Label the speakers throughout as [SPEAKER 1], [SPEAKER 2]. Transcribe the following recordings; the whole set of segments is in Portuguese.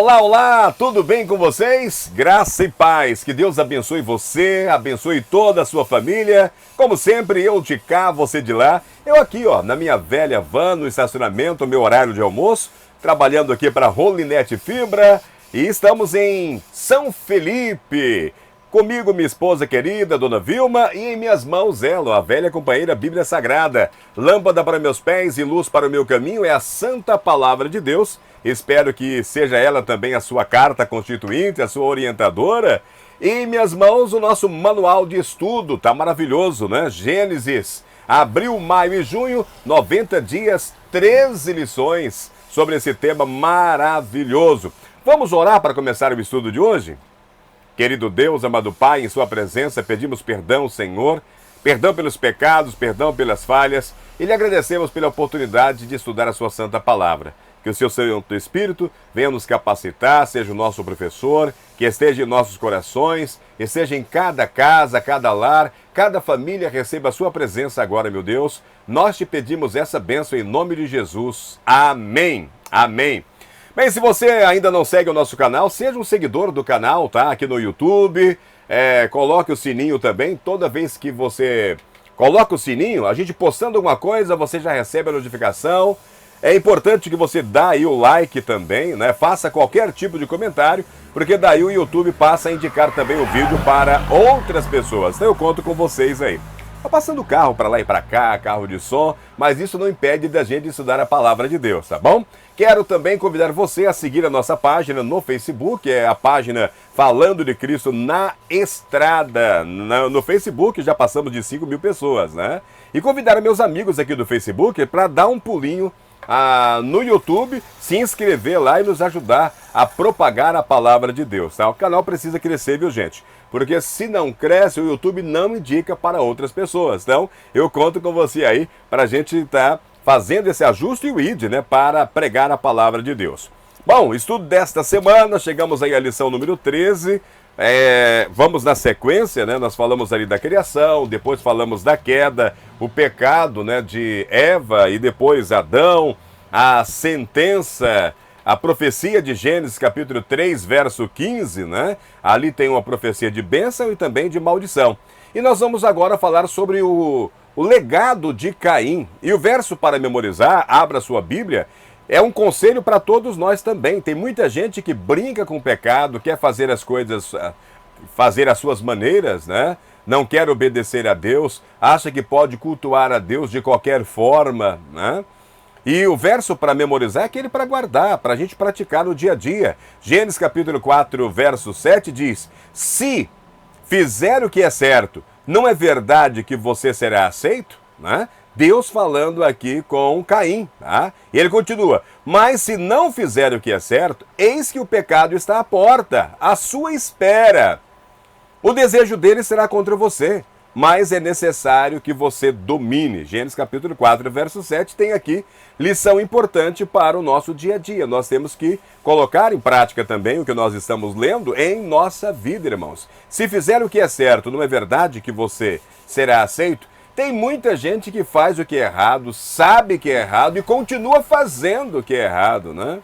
[SPEAKER 1] Olá, olá, tudo bem com vocês? Graça e paz, que Deus abençoe você, abençoe toda a sua família. Como sempre, eu de cá, você de lá. Eu aqui, na minha velha van, no estacionamento, meu horário de almoço, trabalhando aqui para Rolinet Fibra. E estamos em São Felipe. Comigo, minha esposa querida, Dona Vilma, e em minhas mãos ela, a velha companheira Bíblia Sagrada. Lâmpada para meus pés e luz para o meu caminho é a Santa Palavra de Deus. Espero que seja ela também a sua carta constituinte, a sua orientadora. E em minhas mãos o nosso manual de estudo, tá maravilhoso, né? Gênesis, abril, maio e junho, 90 dias, 13 lições sobre esse tema maravilhoso. Vamos orar para começar o estudo de hoje? Querido Deus, amado Pai, em sua presença pedimos perdão, Senhor, perdão pelos pecados, perdão pelas falhas, e lhe agradecemos pela oportunidade de estudar a sua santa palavra. Que o seu Santo Espírito venha nos capacitar, seja o nosso professor, que esteja em nossos corações, esteja em cada casa, cada lar, cada família, receba a sua presença agora, meu Deus. Nós te pedimos essa bênção em nome de Jesus. Amém. Amém. Bem, se você ainda não segue o nosso canal, seja um seguidor do canal, tá? Aqui no YouTube, coloque o sininho também. Toda vez que você coloca o sininho, a gente postando alguma coisa, você já recebe a notificação. É importante que você dá aí o like também, né? Faça qualquer tipo de comentário, porque daí o YouTube passa a indicar também o vídeo para outras pessoas. Então eu conto com vocês aí. Tá passando carro para lá e para cá, carro de som, mas isso não impede da gente estudar a palavra de Deus, tá bom? Quero também convidar você a seguir a nossa página no Facebook, é a página Falando de Cristo na Estrada. No Facebook já passamos de 5 mil pessoas, né? E convidar meus amigos aqui do Facebook para dar um pulinho no YouTube, se inscrever lá e nos ajudar a propagar a palavra de Deus, tá? O canal precisa crescer, viu, gente? Porque se não cresce, o YouTube não indica para outras pessoas. Então, eu conto com você aí para a gente estar fazendo esse ajuste e o ID, né? Para pregar a palavra de Deus. Bom, estudo desta semana, chegamos aí à lição número 13. Vamos na sequência, né? Nós falamos ali da criação, depois falamos da queda, o pecado, né, de Eva e depois Adão, a sentença, a profecia de Gênesis capítulo 3, verso 15, né? Ali tem uma profecia de bênção e também de maldição. E nós vamos agora falar sobre o legado de Caim. E o verso para memorizar, abra sua Bíblia, é um conselho para todos nós também. Tem muita gente que brinca com o pecado, quer fazer as coisas, fazer as suas maneiras, né? Não quer obedecer a Deus, acha que pode cultuar a Deus de qualquer forma, né? E o verso para memorizar é aquele para guardar, para a gente praticar no dia a dia. Gênesis capítulo 4, verso 7 diz: se fizer o que é certo, não é verdade que você será aceito? Né? Deus falando aqui com Caim, tá? E ele continua: mas se não fizer o que é certo, eis que o pecado está à porta, à sua espera. O desejo dele será contra você, mas é necessário que você domine. Gênesis capítulo 4, verso 7 tem aqui lição importante para o nosso dia a dia. Nós temos que colocar em prática também o que nós estamos lendo em nossa vida, irmãos. Se fizer o que é certo, não é verdade que você será aceito? Tem muita gente que faz o que é errado, sabe que é errado e continua fazendo o que é errado, né?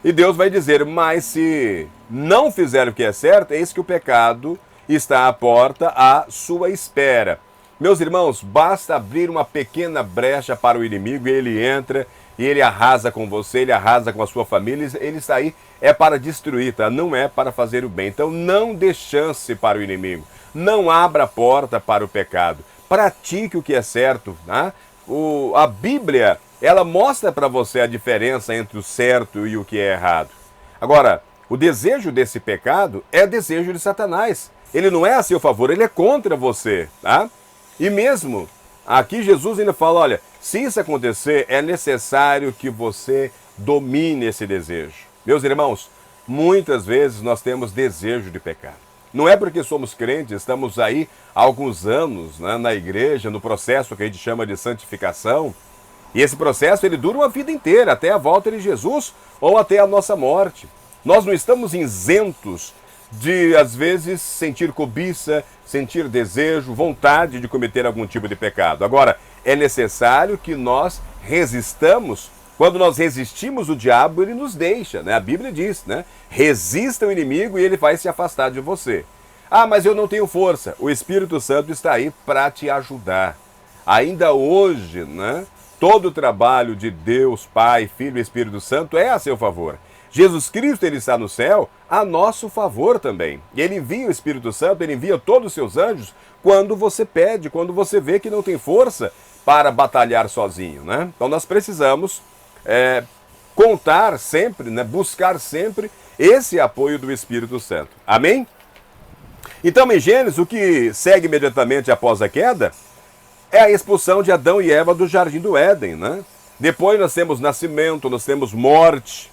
[SPEAKER 1] E Deus vai dizer: mas se não fizer o que é certo, eis que o pecado está à porta à sua espera. Meus irmãos, basta abrir uma pequena brecha para o inimigo e ele entra e ele arrasa com você, ele arrasa com a sua família, ele está aí, é para destruir, tá? Não é para fazer o bem. Então não dê chance para o inimigo, não abra a porta para o pecado. Pratique o que é certo, né? A Bíblia, ela mostra para você a diferença entre o certo e o que é errado. Agora, o desejo desse pecado é desejo de Satanás. Ele não é a seu favor, ele é contra você, tá? E mesmo aqui Jesus ainda fala: olha, se isso acontecer, é necessário que você domine esse desejo. Meus irmãos, muitas vezes nós temos desejo de pecar. Não é porque somos crentes, estamos aí há alguns anos, né, na igreja, no processo que a gente chama de santificação. E esse processo ele dura uma vida inteira, até a volta de Jesus ou até a nossa morte. Nós não estamos isentos de, às vezes, sentir cobiça, sentir desejo, vontade de cometer algum tipo de pecado. Agora, é necessário que nós resistamos Quando nós resistimos o diabo, ele nos deixa, né? A Bíblia diz, né? Resista o inimigo e ele vai se afastar de você. Ah, mas eu não tenho força. O Espírito Santo está aí para te ajudar. Ainda hoje, né? Todo o trabalho de Deus, Pai, Filho e Espírito Santo é a seu favor. Jesus Cristo, ele está no céu a nosso favor também. E ele envia o Espírito Santo, ele envia todos os seus anjos quando você pede, quando você vê que não tem força para batalhar sozinho, né? Então nós precisamos contar sempre, né? Buscar sempre esse apoio do Espírito Santo. Amém? Então, em Gênesis, o que segue imediatamente após a queda é a expulsão de Adão e Eva do Jardim do Éden, né? Depois nós temos nascimento, nós temos morte.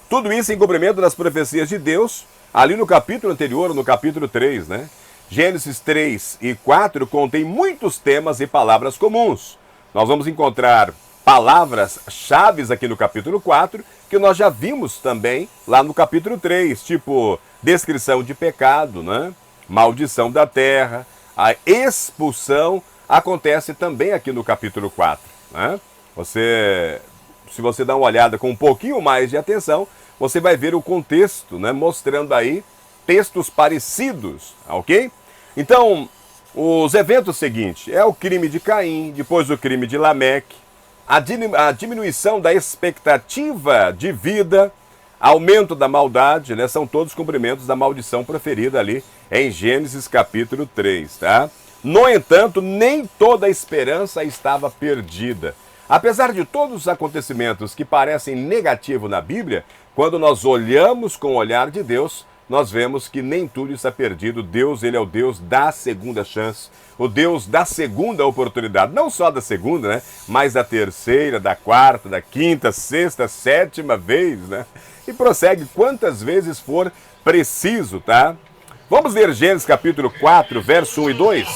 [SPEAKER 1] Tudo isso em cumprimento das profecias de Deus, ali no capítulo anterior, no capítulo 3, né? Gênesis 3 e 4 contém muitos temas e palavras comuns. Nós vamos encontrar palavras-chave aqui no capítulo 4, que nós já vimos também lá no capítulo 3, tipo descrição de pecado, né? Maldição da terra, a expulsão acontece também aqui no capítulo 4, né? Se você dá uma olhada com um pouquinho mais de atenção, você vai ver o contexto, né? Mostrando aí textos parecidos, ok? Então, os eventos seguintes é o crime de Caim, depois o crime de Lameque, a diminuição da expectativa de vida, aumento da maldade, né? São todos cumprimentos da maldição proferida ali em Gênesis capítulo 3, tá? No entanto, nem toda a esperança estava perdida. Apesar de todos os acontecimentos que parecem negativos na Bíblia, quando nós olhamos com o olhar de Deus, nós vemos que nem tudo está perdido. Deus, ele é o Deus da segunda chance, o Deus da segunda oportunidade. Não só da segunda, né? Mas da terceira, da quarta, da quinta, sexta, sétima vez, né? E prossegue quantas vezes for preciso, tá? Vamos ler Gênesis capítulo 4, verso 1 e 2.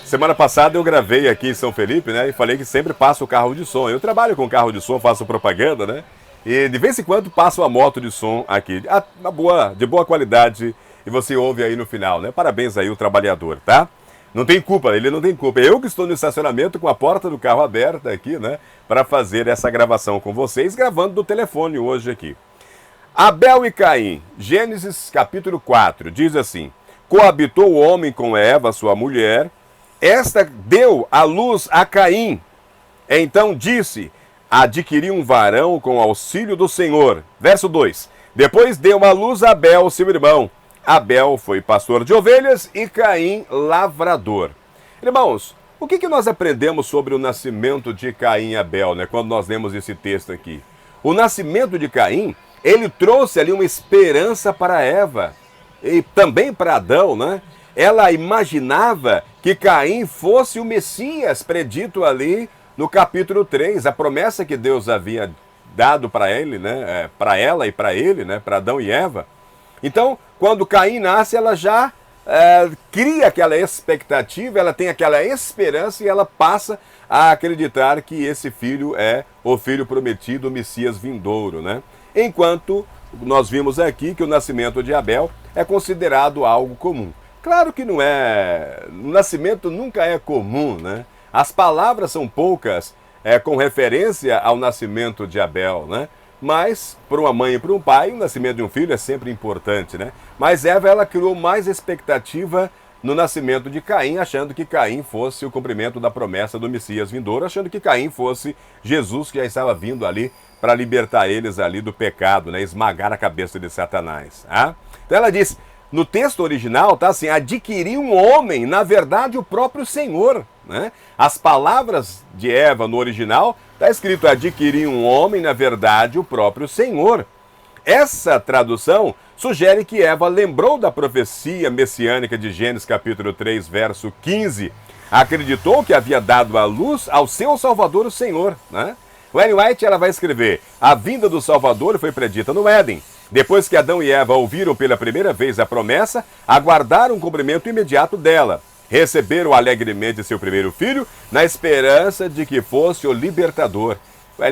[SPEAKER 1] Semana passada eu gravei aqui em São Felipe, né? E falei que sempre passo o carro de som. Eu trabalho com carro de som, faço propaganda, né? E de vez em quando passo a moto de som aqui, de boa qualidade, e você ouve aí no final, né? Parabéns aí o trabalhador, tá? Não tem culpa, ele não tem culpa. Eu que estou no estacionamento com a porta do carro aberta aqui, né? Para fazer essa gravação com vocês, gravando do telefone hoje aqui. Abel e Caim, Gênesis capítulo 4, diz assim: coabitou o homem com Eva, sua mulher, esta deu à luz a Caim. Então disse: adquiri um varão com auxílio do Senhor. Verso 2. Depois deu à luz a Abel, seu irmão. Abel foi pastor de ovelhas e Caim lavrador. Irmãos, o que nós aprendemos sobre o nascimento de Caim e Abel, né, quando nós lemos esse texto aqui? O nascimento de Caim, ele trouxe ali uma esperança para Eva e também para Adão, né? Ela imaginava que Caim fosse o Messias predito ali no capítulo 3, a promessa que Deus havia dado para ele, né? Para ela e para ele, né? Para Adão e Eva. Então, quando Caim nasce, ela já cria aquela expectativa, ela tem aquela esperança e ela passa a acreditar que esse filho é o filho prometido, o Messias vindouro, né? Enquanto nós vimos aqui que o nascimento de Abel é considerado algo comum. Claro que não é, o nascimento nunca é comum, né? As palavras são poucas com referência ao nascimento de Abel, né? Mas, para uma mãe e para um pai, o nascimento de um filho é sempre importante, né? Mas Eva, ela criou mais expectativa no nascimento de Caim, achando que Caim fosse o cumprimento da promessa do Messias vindouro, achando que Caim fosse Jesus, que já estava vindo ali para libertar eles ali do pecado, né? Esmagar a cabeça de Satanás. Tá? Então ela diz, no texto original, tá assim, adquirir um homem, na verdade o próprio Senhor, né? As palavras de Eva no original, está escrito adquirir um homem, na verdade o próprio Senhor. Essa tradução sugere que Eva lembrou da profecia messiânica de Gênesis capítulo 3, verso 15. Acreditou que havia dado à luz ao seu Salvador, o Senhor, né? O Ellen White, ela vai escrever, a vinda do Salvador foi predita no Éden. Depois que Adão e Eva ouviram pela primeira vez a promessa, aguardaram o cumprimento imediato dela. Receberam alegremente seu primeiro filho, na esperança de que fosse o libertador. O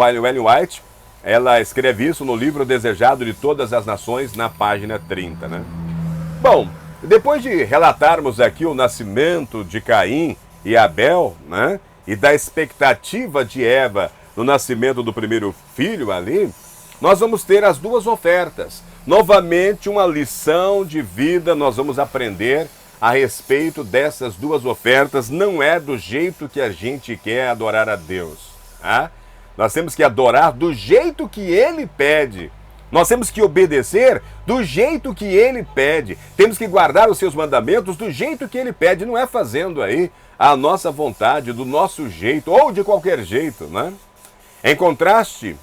[SPEAKER 1] Ellen White, ela escreve isso no livro Desejado de Todas as Nações, na página 30, né? Bom, depois de relatarmos aqui o nascimento de Caim e Abel, né? e da expectativa de Eva no nascimento do primeiro filho ali, nós vamos ter as duas ofertas. Novamente, uma lição de vida nós vamos aprender a respeito dessas duas ofertas. Não é do jeito que a gente quer adorar a Deus. Tá? Nós temos que adorar do jeito que Ele pede. Nós temos que obedecer do jeito que Ele pede. Temos que guardar os seus mandamentos do jeito que Ele pede. Não é fazendo aí a nossa vontade, do nosso jeito, ou de qualquer jeito, né? Em contraste,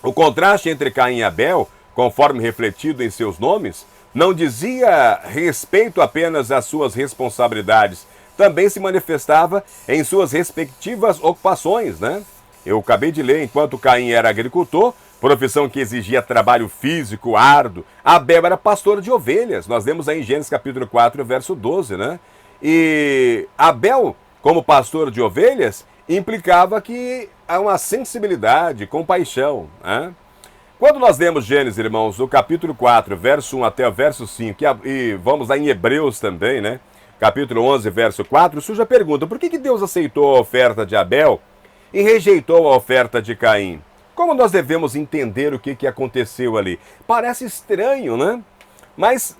[SPEAKER 1] o contraste entre Caim e Abel, conforme refletido em seus nomes, não dizia respeito apenas às suas responsabilidades, também se manifestava em suas respectivas ocupações, né? Eu acabei de ler, enquanto Caim era agricultor, profissão que exigia trabalho físico árduo, Abel era pastor de ovelhas. Nós lemos aí em Gênesis capítulo 4, verso 12, né? E Abel, como pastor de ovelhas, implicava que há uma sensibilidade, compaixão, né? Quando nós lemos Gênesis, irmãos, no capítulo 4, verso 1 até o verso 5, e vamos lá em Hebreus também, né? Capítulo 11, verso 4, surge a pergunta: por que Deus aceitou a oferta de Abel e rejeitou a oferta de Caim? Como nós devemos entender o que aconteceu ali? Parece estranho, né? Mas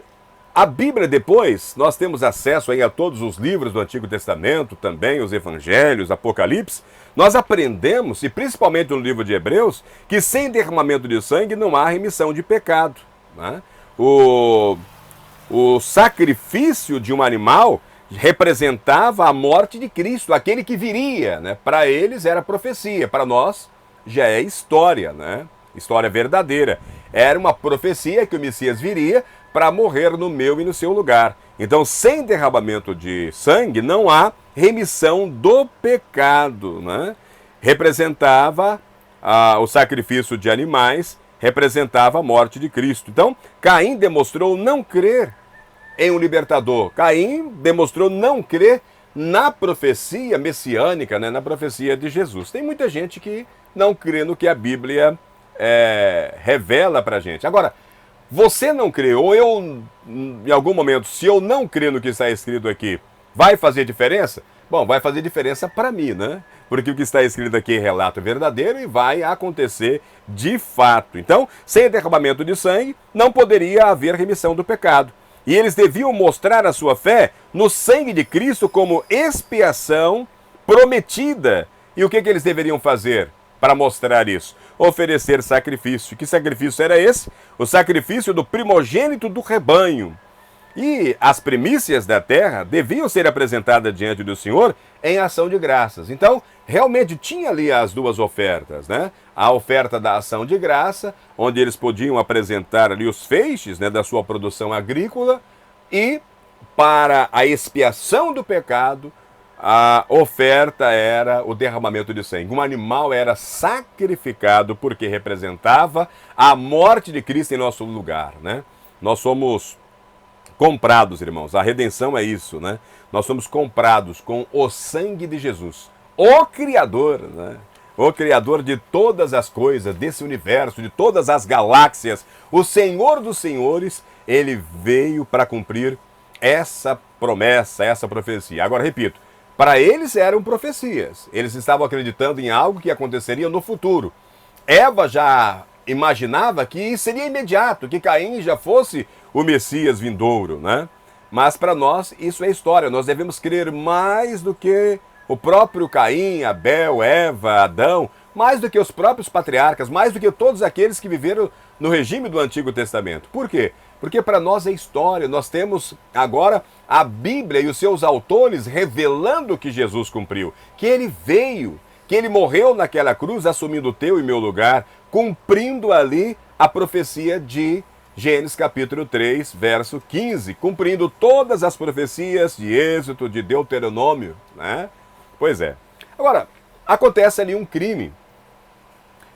[SPEAKER 1] a Bíblia depois, nós temos acesso aí a todos os livros do Antigo Testamento, também os Evangelhos, Apocalipse. Nós aprendemos, e principalmente no livro de Hebreus, que sem derramamento de sangue não há remissão de pecado, né? O sacrifício de um animal representava a morte de Cristo, aquele que viria, né? Para eles era profecia, para nós já é história, né? História verdadeira. Era uma profecia que o Messias viria para morrer no meu e no seu lugar. Então, sem derramamento de sangue, não há remissão do pecado, né? Representava o sacrifício de animais, representava a morte de Cristo. Então, Caim demonstrou não crer em um libertador. Caim demonstrou não crer na profecia messiânica, né? Na profecia de Jesus. Tem muita gente que não crê no que a Bíblia revela para a gente. Agora, você não crê, ou eu, em algum momento, se eu não crer no que está escrito aqui, vai fazer diferença? Bom, vai fazer diferença para mim, né? Porque o que está escrito aqui é relato verdadeiro e vai acontecer de fato. Então, sem derramamento de sangue, não poderia haver remissão do pecado. E eles deviam mostrar a sua fé no sangue de Cristo como expiação prometida. E o que eles deveriam fazer para mostrar isso? Oferecer sacrifício. Que sacrifício era esse? O sacrifício do primogênito do rebanho. E as primícias da terra deviam ser apresentadas diante do Senhor em ação de graças. Então, realmente tinha ali as duas ofertas, né? A oferta da ação de graça, onde eles podiam apresentar ali os feixes, né, da sua produção agrícola, e para a expiação do pecado, a oferta era o derramamento de sangue. Um animal era sacrificado porque representava a morte de Cristo em nosso lugar, né? Nós somos comprados, irmãos. A redenção é isso, né? Nós somos comprados com o sangue de Jesus, o Criador, né? O Criador de todas as coisas, desse universo, de todas as galáxias, o Senhor dos senhores, ele veio para cumprir essa promessa, essa profecia. Agora, repito, para eles eram profecias. Eles estavam acreditando em algo que aconteceria no futuro. Eva já imaginava que seria imediato, que Caim já fosse o Messias vindouro, né? Mas para nós isso é história. Nós devemos crer mais do que o próprio Caim, Abel, Eva, Adão, mais do que os próprios patriarcas, mais do que todos aqueles que viveram no regime do Antigo Testamento. Por quê? Porque para nós é história. Nós temos agora a Bíblia e os seus autores revelando que Jesus cumpriu, que ele veio, que ele morreu naquela cruz assumindo o teu e meu lugar, cumprindo ali a profecia de Gênesis capítulo 3, verso 15, cumprindo todas as profecias de Êxodo, de Deuteronômio, né? Pois é. Agora, acontece ali um crime.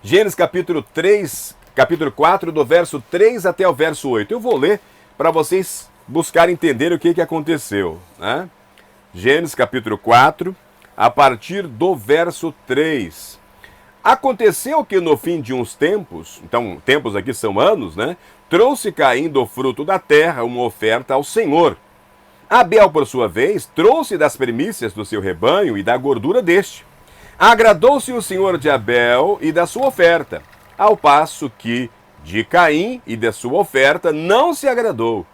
[SPEAKER 1] Gênesis capítulo 3, capítulo 4, do verso 3 até o verso 8. Eu vou ler para vocês buscarem entender o que aconteceu, né? Gênesis capítulo 4, a partir do verso 3. Aconteceu que no fim de uns tempos, então tempos aqui são anos, né? Trouxe Caim do fruto da terra uma oferta ao Senhor. Abel, por sua vez, trouxe das primícias do seu rebanho e da gordura deste. Agradou-se o Senhor de Abel e da sua oferta, ao passo que de Caim e da sua oferta não se agradou.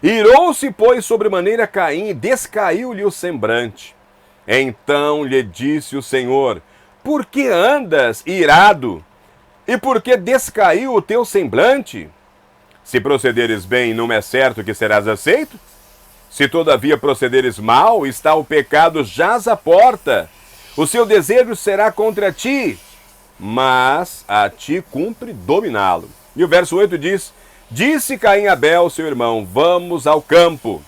[SPEAKER 1] Irou-se, pois, sobremaneira Caim e descaiu-lhe o semblante. Então lhe disse o Senhor: por que andas irado? E por que descaiu o teu semblante? Se procederes bem, não é certo que serás aceito? Se todavia procederes mal, está o pecado jaz à porta. O seu desejo será contra ti, mas a ti cumpre dominá-lo. E o verso 8 diz: disse Caim a Abel, seu irmão, vamos ao campo.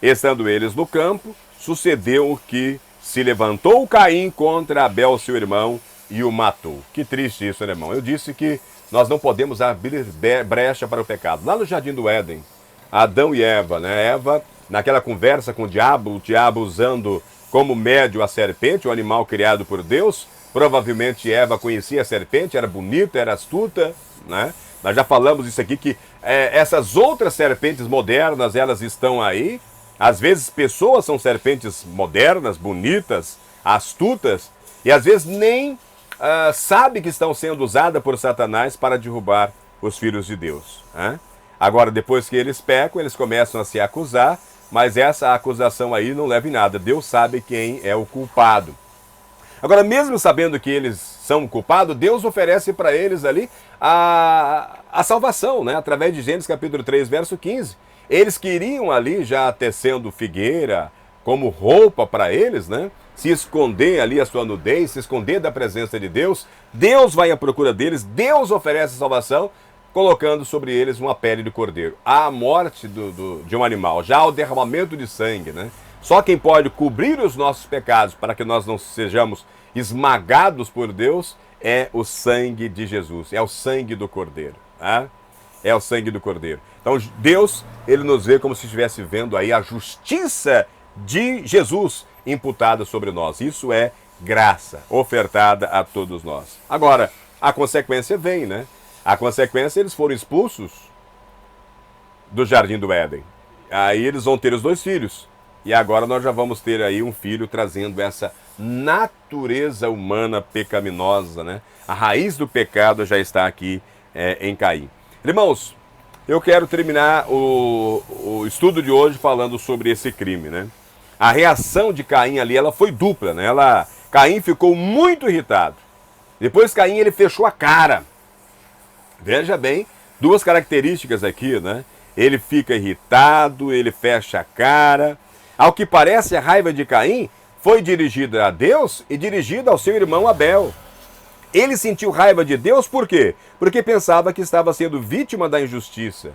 [SPEAKER 1] Estando eles no campo, sucedeu que se levantou Caim contra Abel, seu irmão, e o matou. Que triste isso, né, irmão? Eu disse que nós não podemos abrir brecha para o pecado. Lá no Jardim do Éden, Adão e Eva, né? Eva, naquela conversa com o diabo usando como médio a serpente, o animal criado por Deus. Provavelmente Eva conhecia a serpente, era bonita, era astuta, né? Nós já falamos isso aqui, que essas outras serpentes modernas, elas estão aí. Às vezes pessoas são serpentes modernas, bonitas, astutas, e às vezes nem sabe que estão sendo usadas por Satanás para derrubar os filhos de Deus. Né? Agora, depois que eles pecam, eles começam a se acusar, mas essa acusação aí não leva em nada. Deus sabe quem é o culpado. Agora, mesmo sabendo que eles são culpados, Deus oferece para eles ali a salvação, né? Através de Gênesis capítulo 3, verso 15. Eles queriam ali, já tecendo figueira como roupa para eles, né? Se esconder ali a sua nudez, se esconder da presença de Deus. Deus vai à procura deles, Deus oferece salvação, colocando sobre eles uma pele de cordeiro. A morte de um animal, já o derramamento de sangue, né? Só quem pode cobrir os nossos pecados para que nós não sejamos esmagados por Deus é o sangue de Jesus, é o sangue do cordeiro. Tá? É o sangue do cordeiro. Então Deus, ele nos vê como se estivesse vendo aí a justiça de Jesus imputada sobre nós. Isso é graça ofertada a todos nós. Agora, a consequência vem, né? A consequência, eles foram expulsos do Jardim do Éden. Aí eles vão ter os 2 filhos. E agora nós já vamos ter aí um filho trazendo essa natureza humana pecaminosa, né? A raiz do pecado já está aqui em Caim. Irmãos, eu quero terminar o estudo de hoje falando sobre esse crime, né? A reação de Caim ali, ela foi dupla, né? Caim ficou muito irritado. Depois Caim, ele fechou a cara. Veja bem, 2 características aqui, né? Ele fica irritado, ele fecha a cara. Ao que parece, a raiva de Caim foi dirigida a Deus e dirigida ao seu irmão Abel. Ele sentiu raiva de Deus por quê? Porque pensava que estava sendo vítima da injustiça.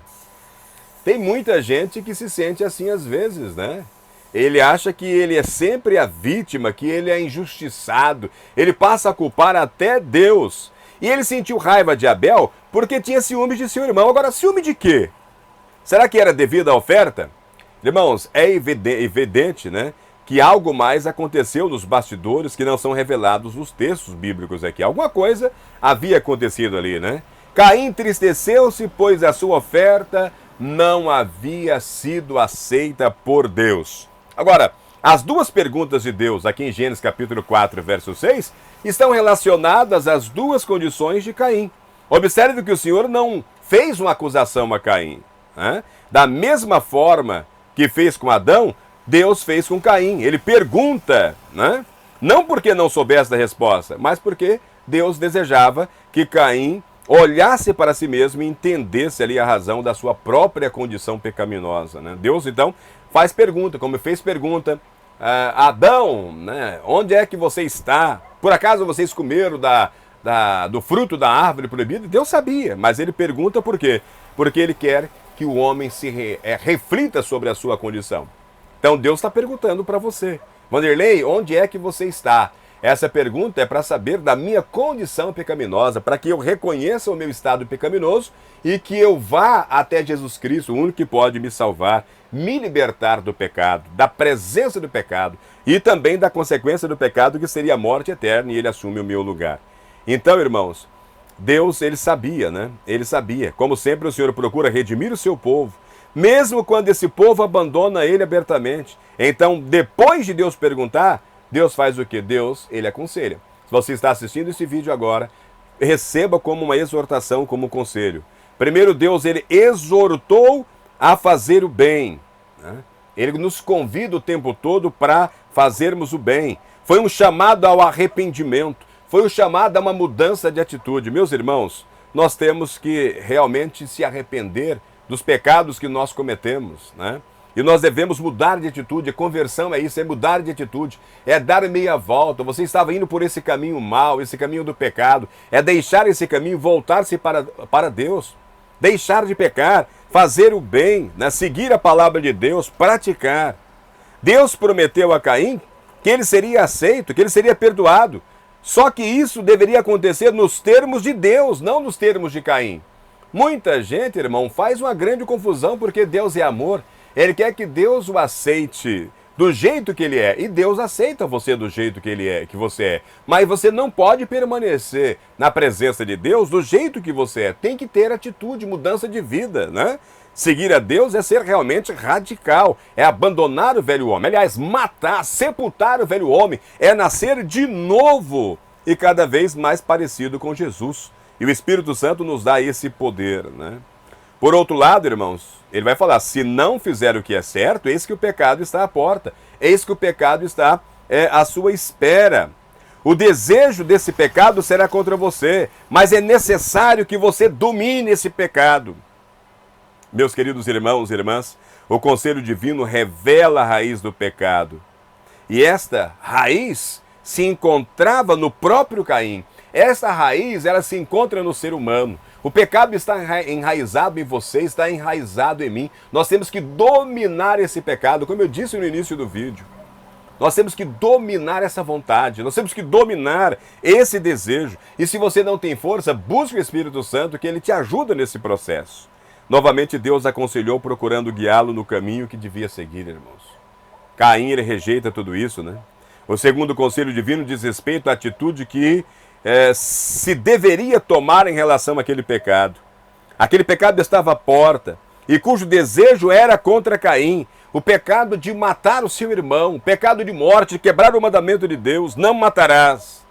[SPEAKER 1] Tem muita gente que se sente assim às vezes, né? Ele acha que ele é sempre a vítima, que ele é injustiçado. Ele passa a culpar até Deus. E ele sentiu raiva de Abel porque tinha ciúmes de seu irmão. Agora, ciúme de quê? Será que era devido à oferta? Irmãos, é evidente, né, que algo mais aconteceu nos bastidores que não são revelados nos textos bíblicos aqui. Alguma coisa havia acontecido ali, né? Caim entristeceu-se, pois a sua oferta não havia sido aceita por Deus. Agora, as 2 perguntas de Deus aqui em Gênesis capítulo 4, verso 6, estão relacionadas às 2 condições de Caim. Observe que o Senhor não fez uma acusação a Caim, né? Da mesma forma que fez com Adão, Deus fez com Caim. Ele pergunta, né? Não porque não soubesse da resposta, mas porque Deus desejava que Caim olhasse para si mesmo e entendesse ali a razão da sua própria condição pecaminosa, né? Deus, então, faz pergunta, como fez pergunta, Adão, né? Onde é que você está? Por acaso vocês comeram do fruto da árvore proibida? Deus sabia, mas ele pergunta por quê? Porque ele quer que o homem se reflita sobre a sua condição. Então Deus está perguntando para você, Vanderlei, onde é que você está? Essa pergunta é para saber da minha condição pecaminosa, para que eu reconheça o meu estado pecaminoso e que eu vá até Jesus Cristo, o único que pode me salvar, me libertar do pecado, da presença do pecado e também da consequência do pecado, que seria a morte eterna, e ele assume o meu lugar. Então, irmãos, Deus, ele sabia, né? Ele sabia. Como sempre, o Senhor procura redimir o seu povo, mesmo quando esse povo abandona ele abertamente. Então, depois de Deus perguntar, Deus faz o quê? Deus, ele aconselha. Se você está assistindo esse vídeo agora, receba como uma exortação, como um conselho. Primeiro, Deus, ele exortou a fazer o bem, né? Ele nos convida o tempo todo para fazermos o bem. Foi um chamado ao arrependimento, foi um chamado a uma mudança de atitude. Meus irmãos, nós temos que realmente se arrepender dos pecados que nós cometemos, né? E nós devemos mudar de atitude. A conversão é isso, é mudar de atitude, é dar meia volta. Você estava indo por esse caminho mau, esse caminho do pecado, é deixar esse caminho, voltar-se para Deus, deixar de pecar, fazer o bem, né? Seguir a palavra de Deus, praticar. Deus prometeu a Caim que ele seria aceito, que ele seria perdoado. Só que isso deveria acontecer nos termos de Deus, não nos termos de Caim. Muita gente, irmão, faz uma grande confusão porque Deus é amor. Ele quer que Deus o aceite do jeito que ele é. E Deus aceita você do jeito que ele é, que você é. Mas você não pode permanecer na presença de Deus do jeito que você é. Tem que ter atitude, mudança de vida, né? Seguir a Deus é ser realmente radical, é abandonar o velho homem. Aliás, matar, sepultar o velho homem, é nascer de novo e cada vez mais parecido com Jesus. E o Espírito Santo nos dá esse poder, né? Por outro lado, irmãos, ele vai falar, se não fizer o que é certo, eis que o pecado está à porta, eis que o pecado está à sua espera. O desejo desse pecado será contra você, mas é necessário que você domine esse pecado. Meus queridos irmãos e irmãs, o conselho divino revela a raiz do pecado. E esta raiz se encontrava no próprio Caim. Essa raiz, ela se encontra no ser humano. O pecado está enraizado em você, está enraizado em mim. Nós temos que dominar esse pecado, como eu disse no início do vídeo. Nós temos que dominar essa vontade, nós temos que dominar esse desejo. E se você não tem força, busque o Espírito Santo, que ele te ajuda nesse processo. Novamente, Deus aconselhou procurando guiá-lo no caminho que devia seguir, irmãos. Caim, ele rejeita tudo isso, né? O segundo conselho divino diz respeito à atitude que se deveria tomar em relação àquele pecado. Aquele pecado estava à porta e cujo desejo era contra Caim. O pecado de matar o seu irmão, o pecado de morte, de quebrar o mandamento de Deus, não matarás.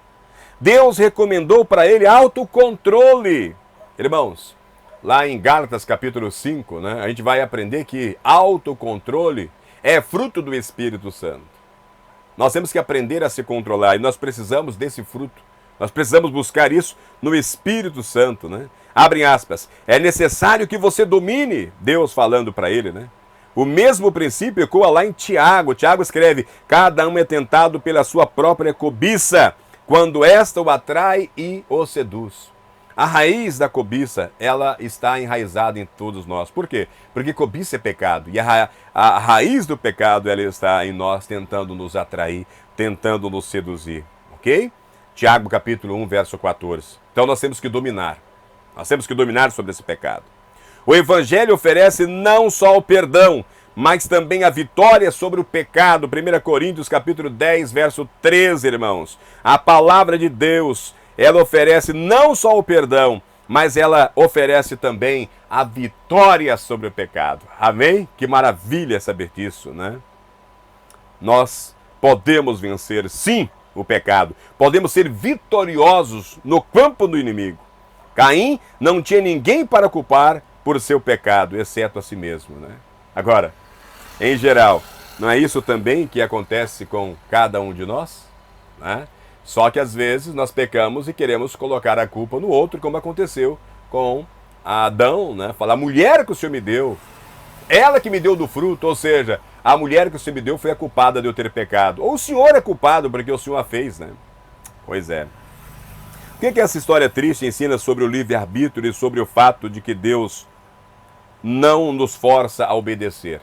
[SPEAKER 1] Deus recomendou para ele autocontrole. Irmãos, lá em Gálatas capítulo 5, né, a gente vai aprender que autocontrole é fruto do Espírito Santo. Nós temos que aprender a se controlar e nós precisamos desse fruto. Nós precisamos buscar isso no Espírito Santo, né? Abrem aspas. É necessário que você domine, Deus falando para ele, né? O mesmo princípio ecoa lá em Tiago. Tiago escreve, cada um é tentado pela sua própria cobiça, quando esta o atrai e o seduz. A raiz da cobiça, ela está enraizada em todos nós. Por quê? Porque cobiça é pecado. E a raiz do pecado, ela está em nós, tentando nos atrair, tentando nos seduzir. Ok? Tiago capítulo 1, verso 14. Então nós temos que dominar. Nós temos que dominar sobre esse pecado. O Evangelho oferece não só o perdão, mas também a vitória sobre o pecado. 1 Coríntios capítulo 10, verso 13, irmãos. A palavra de Deus, ela oferece não só o perdão, mas ela oferece também a vitória sobre o pecado. Amém? Que maravilha saber disso, né? Nós podemos vencer, sim, o pecado. Podemos ser vitoriosos no campo do inimigo. Caim não tinha ninguém para culpar por seu pecado, exceto a si mesmo, né? Agora, em geral, não é isso também que acontece com cada um de nós? Né? Só que às vezes nós pecamos e queremos colocar a culpa no outro, como aconteceu com Adão, né? Falar, a mulher que o Senhor me deu, ela que me deu do fruto, ou seja, a mulher que o Senhor me deu foi a culpada de eu ter pecado. Ou o Senhor é culpado porque o Senhor a fez, né? Pois é. O que essa história triste ensina sobre o livre-arbítrio e sobre o fato de que Deus não nos força a obedecer?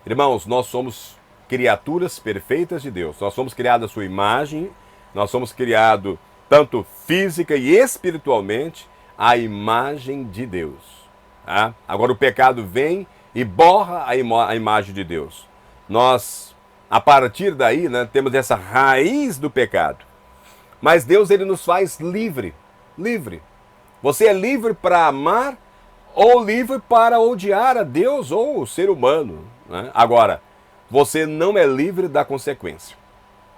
[SPEAKER 1] Irmãos, nós somos criaturas perfeitas de Deus. Nós somos criados à sua imagem, nós somos criados tanto física e espiritualmente à imagem de Deus. Tá? Agora o pecado vem e borra a imagem de Deus. Nós, a partir daí, né, temos essa raiz do pecado. Mas Deus, ele nos faz livre. Livre. Você é livre para amar ou livre para odiar a Deus ou o ser humano, né? Agora, você não é livre da consequência,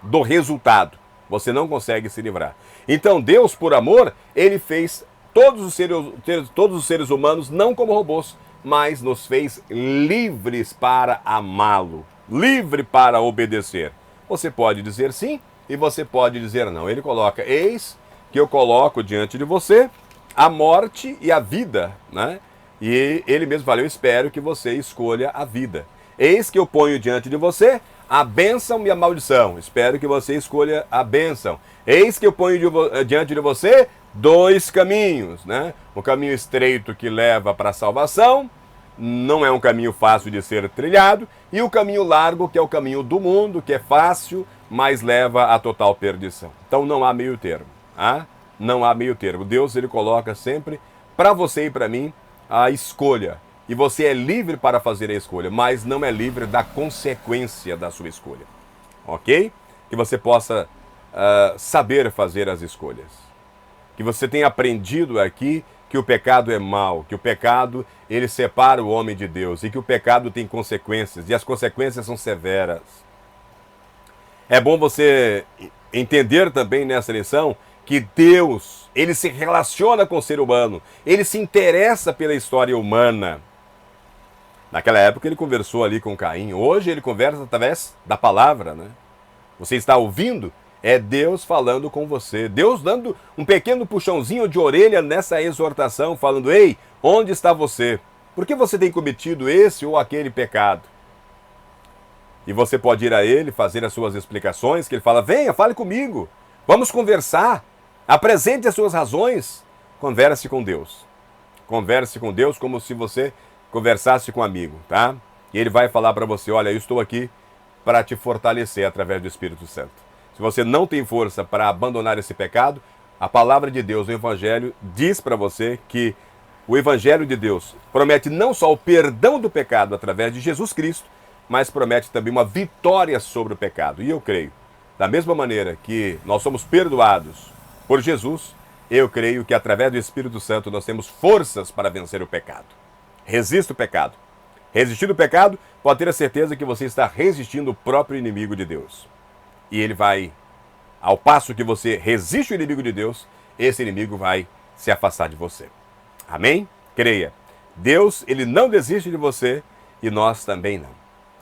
[SPEAKER 1] do resultado. Você não consegue se livrar. Então Deus, por amor, ele fez todos os seres humanos não como robôs, mas nos fez livres para amá-lo, livre para obedecer. Você pode dizer sim e você pode dizer não. Ele coloca: eis que eu coloco diante de você a morte e a vida, né? E ele mesmo falou: eu espero que você escolha a vida. Eis que eu ponho diante de você a bênção e a maldição. Espero que você escolha a bênção. Eis que eu ponho diante de você dois caminhos, né? Um caminho estreito que leva para a salvação, não é um caminho fácil de ser trilhado, e o caminho largo, que é o caminho do mundo, que é fácil, mas leva à total perdição. Então não há meio termo, ah? Não há meio termo. Deus, ele coloca sempre para você e para mim a escolha. E você é livre para fazer a escolha, mas não é livre da consequência da sua escolha. Ok? Que você possa saber fazer as escolhas. Que você tenha aprendido aqui que o pecado é mau, que o pecado ele separa o homem de Deus e que o pecado tem consequências e as consequências são severas. É bom você entender também nessa lição que Deus, ele se relaciona com o ser humano, ele se interessa pela história humana. Naquela época ele conversou ali com Caim, hoje ele conversa através da palavra, né? Você está ouvindo? É Deus falando com você, Deus dando um pequeno puxãozinho de orelha nessa exortação, falando: ei, onde está você? Por que você tem cometido esse ou aquele pecado? E você pode ir a ele, fazer as suas explicações, que ele fala: venha, fale comigo, vamos conversar, apresente as suas razões. Converse com Deus. Converse com Deus como se você conversasse com um amigo, tá? E ele vai falar para você: olha, eu estou aqui para te fortalecer através do Espírito Santo. Se você não tem força para abandonar esse pecado, a palavra de Deus, o Evangelho, diz para você que o Evangelho de Deus promete não só o perdão do pecado através de Jesus Cristo, mas promete também uma vitória sobre o pecado. E eu creio, da mesma maneira que nós somos perdoados por Jesus, eu creio que através do Espírito Santo nós temos forças para vencer o pecado. Resista o pecado. Resistir o pecado, pode ter a certeza que você está resistindo o próprio inimigo de Deus. E ele vai, ao passo que você resiste o inimigo de Deus, esse inimigo vai se afastar de você. Amém? Creia. Deus, ele não desiste de você e nós também não.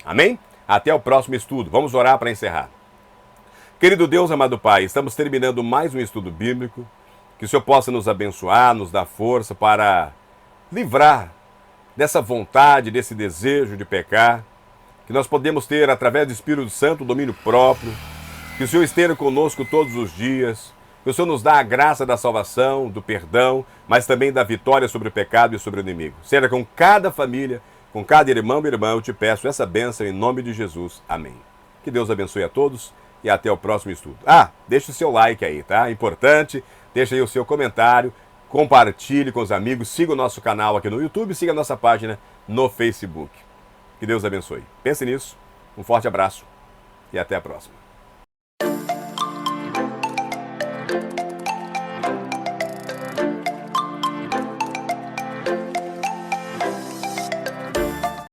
[SPEAKER 1] Amém? Até o próximo estudo. Vamos orar para encerrar. Querido Deus, amado Pai, estamos terminando mais um estudo bíblico. Que o Senhor possa nos abençoar, nos dar força para livrar dessa vontade, desse desejo de pecar, que nós podemos ter, através do Espírito Santo, o domínio próprio, que o Senhor esteja conosco todos os dias, que o Senhor nos dá a graça da salvação, do perdão, mas também da vitória sobre o pecado e sobre o inimigo. Seja com cada família, com cada irmão e irmã, eu te peço essa bênção em nome de Jesus. Amém. Que Deus abençoe a todos e até o próximo estudo. Deixa o seu like aí, tá? Importante, deixa aí o seu comentário, compartilhe com os amigos, siga o nosso canal aqui no YouTube, siga a nossa página no Facebook. Que Deus abençoe. Pense nisso, um forte abraço e até a próxima.